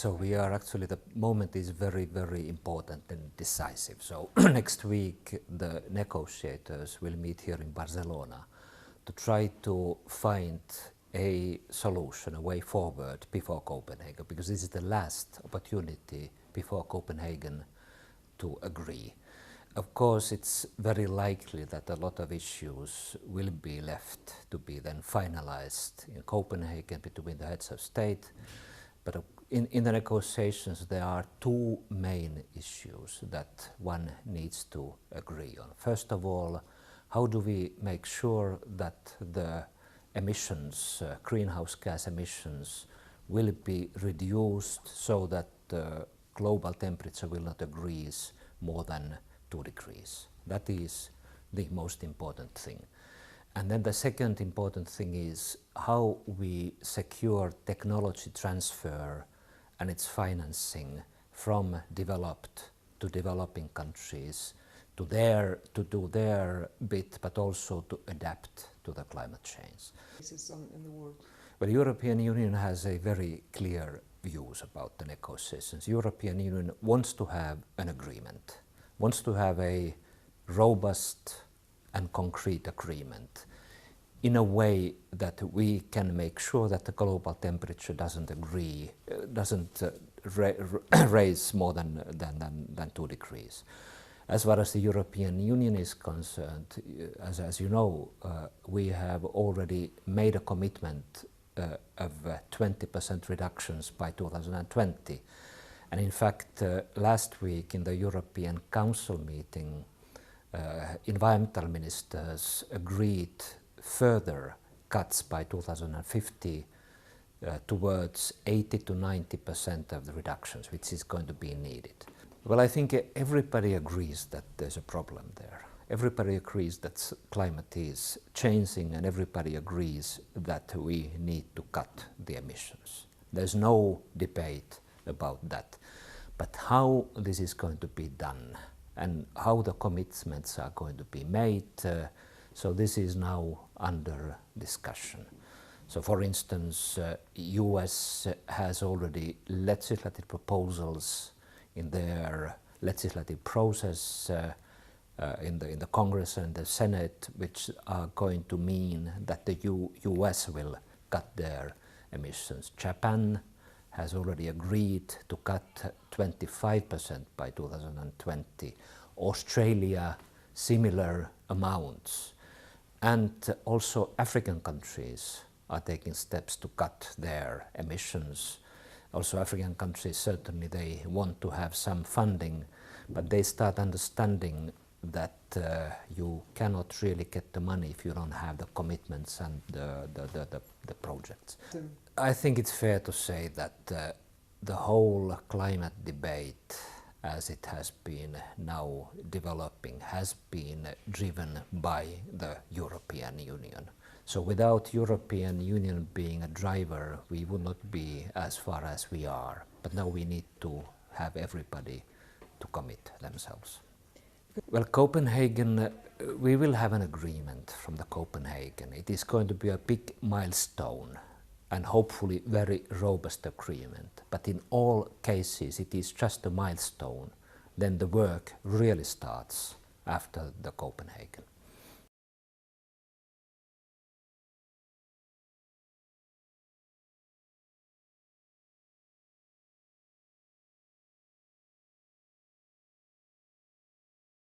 So we are actually, the moment is very, very important and decisive. So next week the negotiators will meet here in Barcelona to try to find a solution, a way forward before Copenhagen, because this is the last opportunity before Copenhagen to agree. Of course, it's very likely that a lot of issues will be left to be then finalized in Copenhagen between the heads of state. But in the negotiations, there are two main issues that one needs to agree on. First of all, how do we make sure that the emissions, greenhouse gas emissions, will be reduced so that the global temperature will not increase more than 2 degrees. That is the most important thing. And then the second important thing is how we secure technology transfer and its financing from developed to developing countries to do their bit, but also to adapt to the climate change. In the world. Well, the European Union has a very clear views about the negotiations. The European Union wants to have an agreement, wants to have a robust and concrete agreement in a way that we can make sure that the global temperature doesn't raise more than 2 degrees. As far as the European Union is concerned, as you know, we have already made a commitment of 20% reductions by 2020. And in fact, last week in the European Council meeting, environmental ministers agreed further cuts by 2050 towards 80 to 90% of the reductions, which is going to be needed. Well, I think everybody agrees that there's a problem there. Everybody agrees that climate is changing, and everybody agrees that we need to cut the emissions. There's no debate about that. But how this is going to be done and how the commitments are going to be made, so this is now under discussion. So for instance, US has already legislative proposals in their legislative process in the Congress and the Senate, which are going to mean that the US will cut their emissions. Japan has already agreed to cut 25% by 2020. Australia, similar amounts. And also African countries are taking steps to cut their emissions. Also African countries, certainly they want to have some funding, but they start understanding that you cannot really get the money if you don't have the commitments and the projects. I think it's fair to say that the whole climate debate, as it has been now developing, has been driven by the European Union. So without European Union being a driver, we would not be as far as we are. But now we need to have everybody to commit themselves. Well, Copenhagen, we will have an agreement from the Copenhagen. It is going to be a big milestone and hopefully very robust agreement. But in all cases, it is just a milestone. Then the work really starts after the Copenhagen.